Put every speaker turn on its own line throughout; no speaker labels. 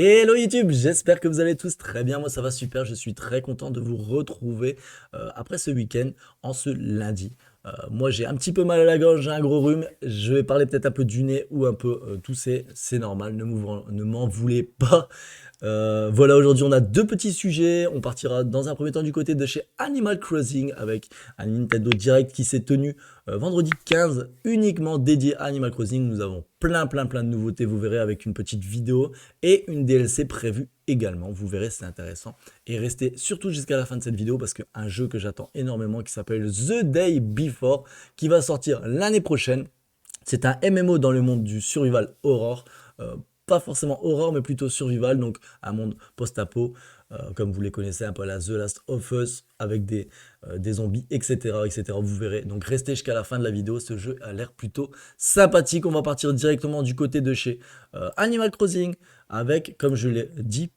Hello YouTube, j'espère que vous allez tous très bien, moi ça va super, je suis très content de vous retrouver après ce week-end en ce lundi. Moi j'ai un petit peu mal à la gorge, j'ai un gros rhume, je vais parler peut-être un peu du nez ou un peu tousser, c'est normal, ne m'en voulez pas. Voilà, aujourd'hui on a deux petits sujets. On partira dans un premier temps du côté de chez Animal Crossing avec un Nintendo Direct qui s'est tenu vendredi 15 uniquement dédié à Animal Crossing. Nous avons plein de nouveautés, vous verrez, avec une petite vidéo et une DLC prévue également. Vous verrez, c'est intéressant. Et restez surtout jusqu'à la fin de cette vidéo parce qu'un jeu que j'attends énormément qui s'appelle The Day Before qui va sortir l'année prochaine. C'est un MMO dans le monde du survival horror. Pas forcément horror, mais plutôt survival, donc un monde post-apo, comme vous les connaissez un peu à la The Last of Us, avec des zombies, etc., etc. Vous verrez, donc restez jusqu'à la fin de la vidéo, ce jeu a l'air plutôt sympathique. On va partir directement du côté de chez Animal Crossing, avec, comme je l'ai dit,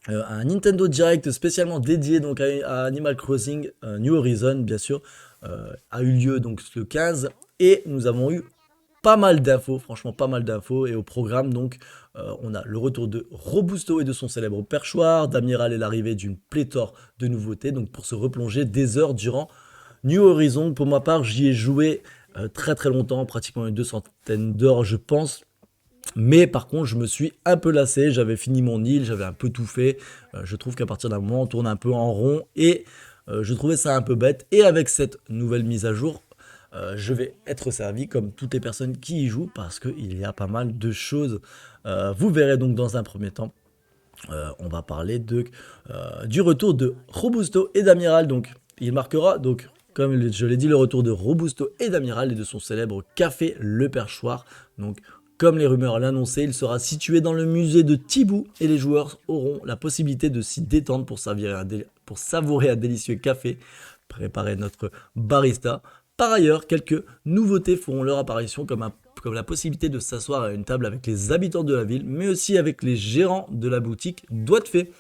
un Nintendo Direct spécialement dédié donc à Animal Crossing New Horizon, bien sûr, a eu lieu donc le 15, et nous avons eu pas mal d'infos, franchement pas mal d'infos. Et au programme, donc, on a le retour de Robusto et de son célèbre perchoir, d'Amiral et l'arrivée d'une pléthore de nouveautés, donc pour se replonger des heures durant New Horizon. Pour ma part, j'y ai joué très longtemps, pratiquement une 200 d'heures, je pense. Mais par contre, je me suis un peu lassé, j'avais fini mon île, j'avais un peu tout fait. Je trouve qu'à partir d'un moment, on tourne un peu en rond et je trouvais ça un peu bête. Et avec cette nouvelle mise à jour, je vais être servi comme toutes les personnes qui y jouent parce qu'il y a pas mal de choses. Vous verrez donc dans un premier temps. On va parler du retour de Robusto et d'Amiral. Donc, il marquera, donc, comme je l'ai dit, le retour de Robusto et d'Amiral et de son célèbre café Le Perchoir. Donc, comme les rumeurs l'annonçaient, il sera situé dans le musée de Thibou et les joueurs auront la possibilité de s'y détendre pour savourer un délicieux café préparé notre barista. Par ailleurs, quelques nouveautés feront leur apparition comme la possibilité de s'asseoir à une table avec les habitants de la ville, mais aussi avec les gérants de la boutique Doigt de Fée.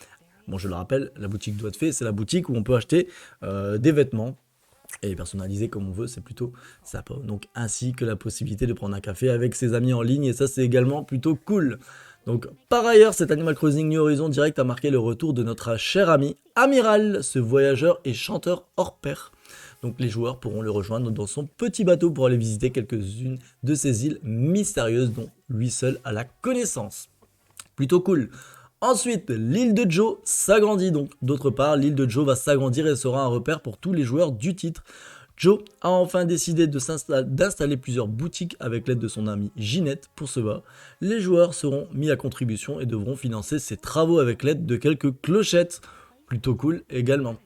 Bon, je le rappelle, la boutique Doigt de Fée, c'est la boutique où on peut acheter des vêtements et les personnaliser comme on veut, c'est plutôt sympa. Donc, ainsi que la possibilité de prendre un café avec ses amis en ligne, et ça, c'est également plutôt cool. Donc, par ailleurs, cet Animal Crossing New Horizon Direct a marqué le retour de notre cher ami Amiral, ce voyageur et chanteur hors pair. Donc les joueurs pourront le rejoindre dans son petit bateau pour aller visiter quelques-unes de ces îles mystérieuses dont lui seul a la connaissance. Plutôt cool. Ensuite, l'île de Joe s'agrandit donc. D'autre part, l'île de Joe va s'agrandir et sera un repère pour tous les joueurs du titre. Joe a enfin décidé d'installer plusieurs boutiques avec l'aide de son amie Ginette. Pour cela, les joueurs seront mis à contribution et devront financer ses travaux avec l'aide de quelques clochettes. Plutôt cool également.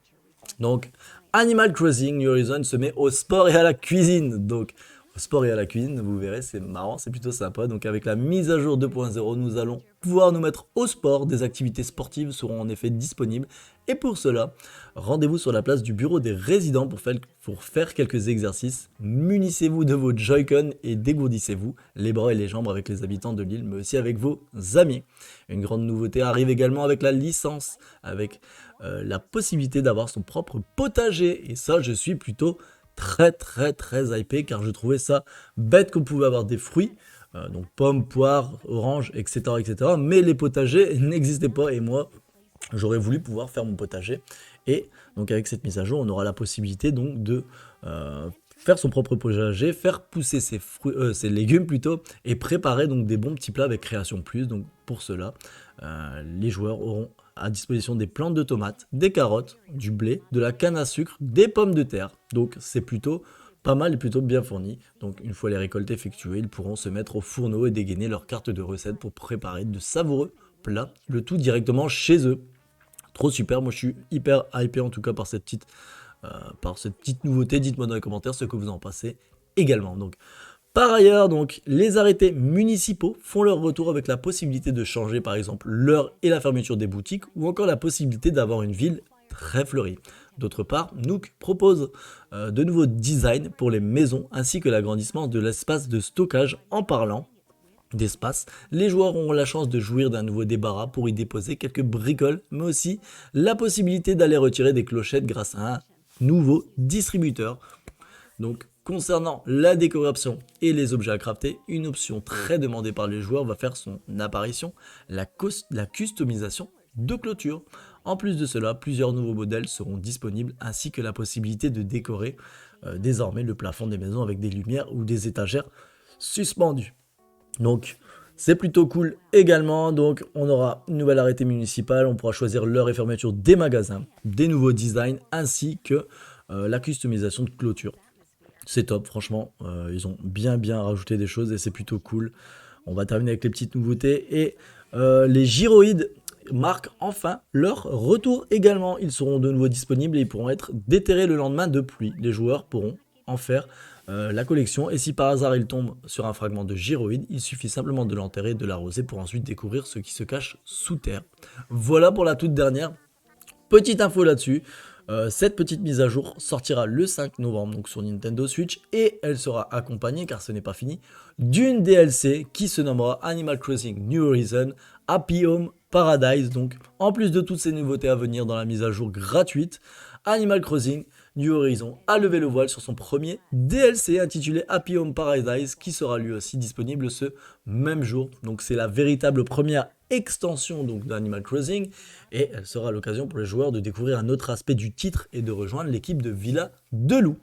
Donc, Animal Crossing New Horizon se met au sport et à la cuisine. Donc, au sport et à la cuisine, vous verrez, c'est marrant, c'est plutôt sympa. Donc, avec la mise à jour 2.0, nous allons pouvoir nous mettre au sport. Des activités sportives seront en effet disponibles. Et pour cela, rendez-vous sur la place du bureau des résidents pour faire quelques exercices. Munissez-vous de vos Joy-Con et dégourdissez-vous les bras et les jambes avec les habitants de l'île, mais aussi avec vos amis. Une grande nouveauté arrive également avec la licence, avec la possibilité d'avoir son propre potager. Et ça, je suis plutôt très hypé car je trouvais ça bête qu'on pouvait avoir des fruits, donc pommes, poires, oranges, etc. Mais les potagers n'existaient pas et moi, j'aurais voulu pouvoir faire mon potager. Et donc avec cette mise à jour, on aura la possibilité donc de faire son propre potager, faire pousser ses légumes plutôt, et préparer donc des bons petits plats avec Création Plus. Donc pour cela, les joueurs auront à disposition des plantes de tomates, des carottes, du blé, de la canne à sucre, des pommes de terre. Donc c'est plutôt pas mal et plutôt bien fourni. Donc une fois les récoltes effectuées, ils pourront se mettre au fourneau et dégainer leur carte de recettes pour préparer de savoureux plats, le tout directement chez eux. Trop super, moi je suis hyper hypé en tout cas par cette petite nouveauté. Dites-moi dans les commentaires ce que vous en pensez également. Donc, par ailleurs, donc, les arrêtés municipaux font leur retour avec la possibilité de changer par exemple l'heure et la fermeture des boutiques ou encore la possibilité d'avoir une ville très fleurie. D'autre part, Nook propose de nouveaux designs pour les maisons ainsi que l'agrandissement de l'espace de stockage. En parlant d'espace, les joueurs auront la chance de jouir d'un nouveau débarras pour y déposer quelques bricoles, mais aussi la possibilité d'aller retirer des clochettes grâce à un nouveau distributeur. Donc Concernant la décoration et les objets à crafter, une option très demandée par les joueurs va faire son apparition, la customisation de clôture. En plus de cela, plusieurs nouveaux modèles seront disponibles ainsi que la possibilité de décorer désormais le plafond des maisons avec des lumières ou des étagères suspendues. Donc c'est plutôt cool également. Donc on aura une nouvelle arrêté municipal, on pourra choisir l'heure et fermeture des magasins, des nouveaux designs ainsi que la customisation de clôture. C'est top, franchement, ils ont bien rajouté des choses et c'est plutôt cool. On va terminer avec les petites nouveautés et les gyroïdes marquent enfin leur retour également. Ils seront de nouveau disponibles et ils pourront être déterrés le lendemain de pluie. Les joueurs pourront en faire la collection et si par hasard ils tombent sur un fragment de gyroïde, il suffit simplement de l'enterrer et de l'arroser pour ensuite découvrir ce qui se cache sous terre. Voilà pour la toute dernière petite info là-dessus. Cette petite mise à jour sortira le 5 novembre donc sur Nintendo Switch et elle sera accompagnée, car ce n'est pas fini, d'une DLC qui se nommera Animal Crossing New Horizons Happy Home Paradise. Donc en plus de toutes ces nouveautés à venir dans la mise à jour gratuite, Animal Crossing New Horizons a levé le voile sur son premier DLC intitulé Happy Home Paradise qui sera lui aussi disponible ce même jour. Donc c'est la véritable première extension donc d'Animal Crossing et elle sera l'occasion pour les joueurs de découvrir un autre aspect du titre et de rejoindre l'équipe de Villa de Loup.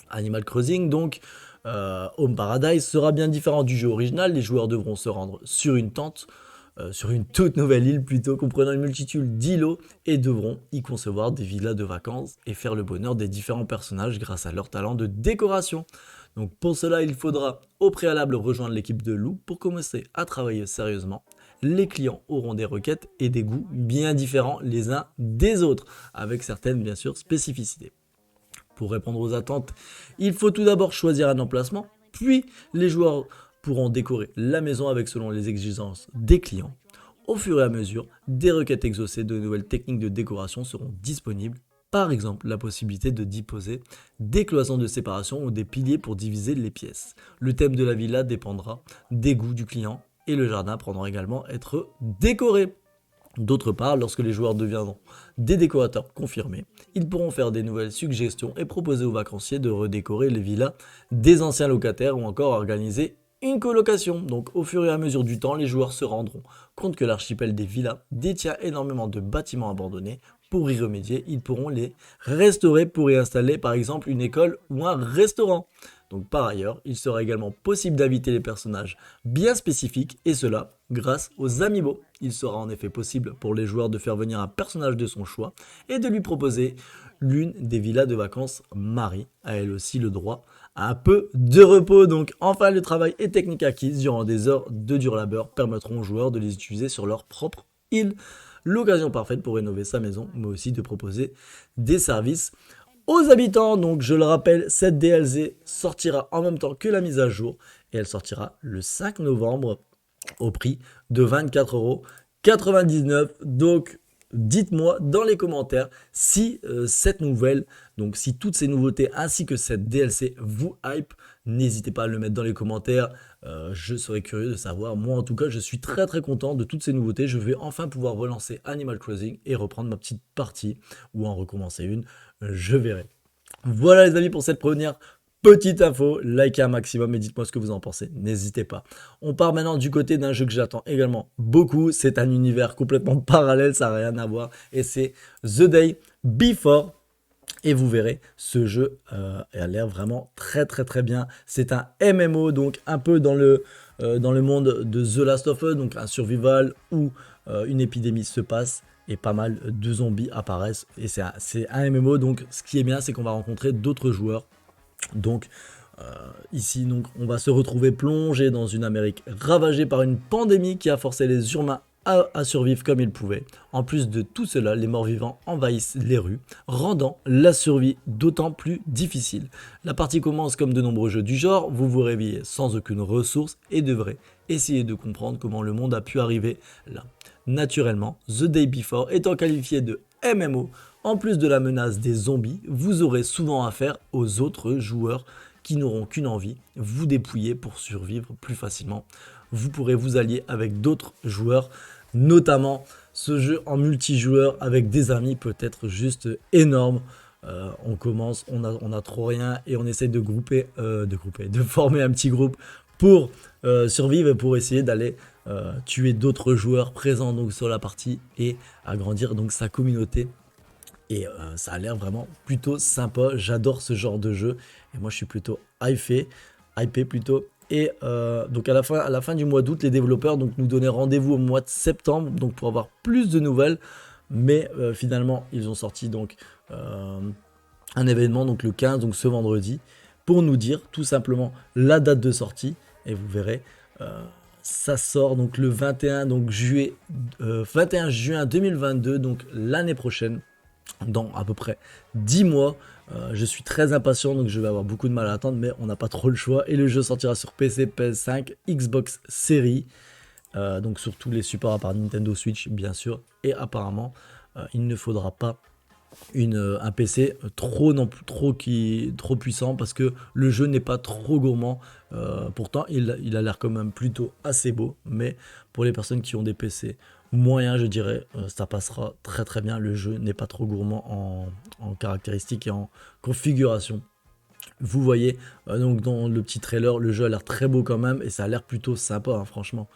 Animal Crossing donc Home Paradise sera bien différent du jeu original. Les joueurs devront se rendre sur une tente, sur une toute nouvelle île plutôt, comprenant une multitude d'îlots et devront y concevoir des villas de vacances et faire le bonheur des différents personnages grâce à leur talent de décoration. Donc pour cela, il faudra au préalable rejoindre l'équipe de Loup pour commencer à travailler sérieusement. Les clients auront des requêtes et des goûts bien différents les uns des autres, avec certaines bien sûr spécificités. Pour répondre aux attentes, il faut tout d'abord choisir un emplacement, puis les joueurs pourront décorer la maison avec selon les exigences des clients. Au fur et à mesure, des requêtes exaucées, de nouvelles techniques de décoration seront disponibles. Par exemple, la possibilité de disposer des cloisons de séparation ou des piliers pour diviser les pièces. Le thème de la villa dépendra des goûts du client et le jardin pourra également être décoré. D'autre part, lorsque les joueurs deviendront des décorateurs confirmés, ils pourront faire des nouvelles suggestions et proposer aux vacanciers de redécorer les villas des anciens locataires ou encore organiser une colocation. Donc au fur et à mesure du temps, les joueurs se rendront compte que l'archipel des villas détient énormément de bâtiments abandonnés. Pour y remédier, ils pourront les restaurer pour y installer par exemple une école ou un restaurant. Donc par ailleurs, il sera également possible d'inviter les personnages bien spécifiques et cela grâce aux amiibo. Il sera en effet possible pour les joueurs de faire venir un personnage de son choix et de lui proposer l'une des villas de vacances Marie, a elle aussi le droit à un peu de repos. Donc enfin, le travail et techniques acquises durant des heures de dur labeur permettront aux joueurs de les utiliser sur leur propre île. L'occasion parfaite pour rénover sa maison, mais aussi de proposer des services aux habitants. Donc je le rappelle, cette DLC sortira en même temps que la mise à jour et elle sortira le 5 novembre au prix de 24,99 €. Donc dites-moi dans les commentaires si cette nouvelle, donc si toutes ces nouveautés ainsi que cette DLC vous hype. N'hésitez pas à le mettre dans les commentaires, je serais curieux de savoir. Moi en tout cas, je suis très content de toutes ces nouveautés. Je vais enfin pouvoir relancer Animal Crossing et reprendre ma petite partie ou en recommencer une, je verrai. Voilà les amis pour cette première petite info, likez un maximum et dites-moi ce que vous en pensez, n'hésitez pas. On part maintenant du côté d'un jeu que j'attends également beaucoup, c'est un univers complètement parallèle, ça n'a rien à voir, et c'est The Day Before. Et vous verrez, ce jeu a l'air vraiment très bien. C'est un MMO, donc un peu dans le monde de The Last of Us, donc un survival où une épidémie se passe et pas mal de zombies apparaissent. Et c'est un MMO, donc ce qui est bien, c'est qu'on va rencontrer d'autres joueurs. Donc ici, donc, on va se retrouver plongé dans une Amérique ravagée par une pandémie qui a forcé les humains à survivre comme ils pouvaient. En plus de tout cela, les morts-vivants envahissent les rues, rendant la survie d'autant plus difficile. La partie commence comme de nombreux jeux du genre, vous vous réveillez sans aucune ressource et devrez essayer de comprendre comment le monde a pu arriver là. Naturellement, The Day Before étant qualifié de MMO, en plus de la menace des zombies, vous aurez souvent affaire aux autres joueurs qui n'auront qu'une envie, vous dépouiller pour survivre plus facilement. Vous pourrez vous allier avec d'autres joueurs, notamment ce jeu en multijoueur avec des amis peut être juste énorme. On commence, on a trop rien et on essaie de former un petit groupe pour survivre et pour essayer d'aller tuer d'autres joueurs présents donc sur la partie et agrandir donc sa communauté. Et ça a l'air vraiment plutôt sympa. J'adore ce genre de jeu. Et moi, je suis plutôt hypé plutôt. Et donc à la fin du mois d'août, les développeurs donc, nous donnaient rendez-vous au mois de septembre donc pour avoir plus de nouvelles. Mais finalement, ils ont sorti donc un événement donc le 15, donc ce vendredi, pour nous dire tout simplement la date de sortie. Et vous verrez, ça sort donc le 21, donc 21 juin 2022, donc l'année prochaine, dans à peu près 10 mois. Je suis très impatient, donc je vais avoir beaucoup de mal à attendre, mais on n'a pas trop le choix. Et le jeu sortira sur PC, PS5, Xbox Series, donc sur tous les supports à part Nintendo Switch, bien sûr. Et apparemment, il ne faudra pas un PC trop puissant parce que le jeu n'est pas trop gourmand. Pourtant, il a l'air quand même plutôt assez beau, mais pour les personnes qui ont des PC moyens, je dirais, ça passera très très bien. Le jeu n'est pas trop gourmand en caractéristiques et en configuration. Vous voyez, donc dans le petit trailer, le jeu a l'air très beau quand même et ça a l'air plutôt sympa, hein, franchement.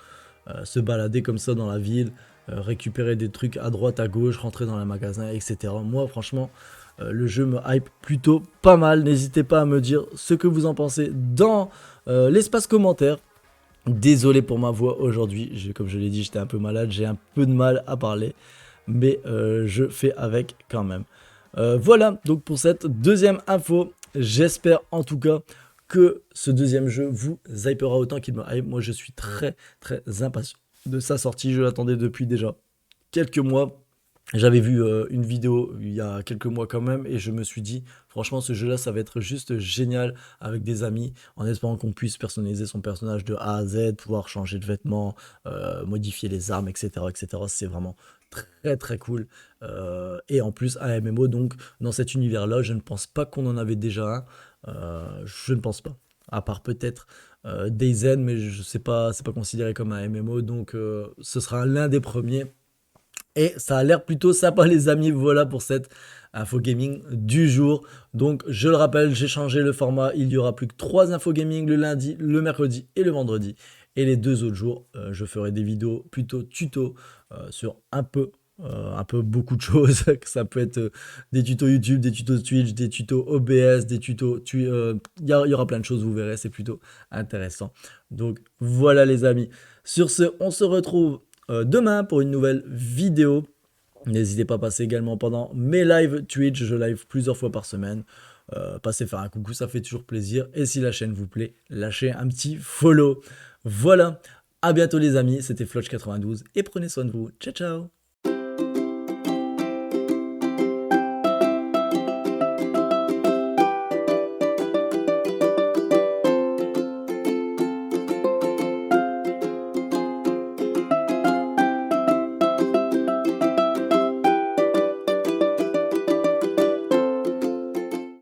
Se balader comme ça dans la ville, récupérer des trucs à droite, à gauche, rentrer dans les magasins, etc. Moi, franchement, le jeu me hype plutôt pas mal. N'hésitez pas à me dire ce que vous en pensez dans l'espace commentaire. Désolé pour ma voix aujourd'hui, comme je l'ai dit, j'étais un peu malade, j'ai un peu de mal à parler, mais je fais avec quand même. Voilà donc pour cette deuxième info. J'espère en tout cas que ce deuxième jeu vous hypera autant qu'il me hype. Moi, je suis très très impatient de sa sortie. Je l'attendais depuis déjà quelques mois. J'avais vu une vidéo il y a quelques mois quand même et je me suis dit franchement ce jeu là ça va être juste génial avec des amis en espérant qu'on puisse personnaliser son personnage de A à Z, pouvoir changer de vêtements, modifier les armes, etc. etc. C'est vraiment très très cool. Et en plus un MMO donc dans cet univers là je ne pense pas qu'on en avait déjà un. Je ne pense pas. À part peut-être DayZ mais je sais pas, c'est pas considéré comme un MMO donc ce sera l'un des premiers. Et ça a l'air plutôt sympa les amis, voilà pour cette info gaming du jour. Donc je le rappelle, j'ai changé le format, il y aura plus que 3 infos gaming le lundi, le mercredi et le vendredi. Et les 2 autres jours, je ferai des vidéos plutôt tuto sur un peu beaucoup de choses. Ça peut être des tutos YouTube, des tutos Twitch, des tutos OBS, des tutos... Il y aura plein de choses, vous verrez, c'est plutôt intéressant. Donc voilà les amis. Sur ce, on se retrouve demain pour une nouvelle vidéo. N'hésitez pas à passer également pendant mes lives Twitch, je live plusieurs fois par semaine. Passez faire un coucou, ça fait toujours plaisir. Et si la chaîne vous plaît, lâchez un petit follow. Voilà, à bientôt les amis, c'était Floch92 et prenez soin de vous. Ciao ciao.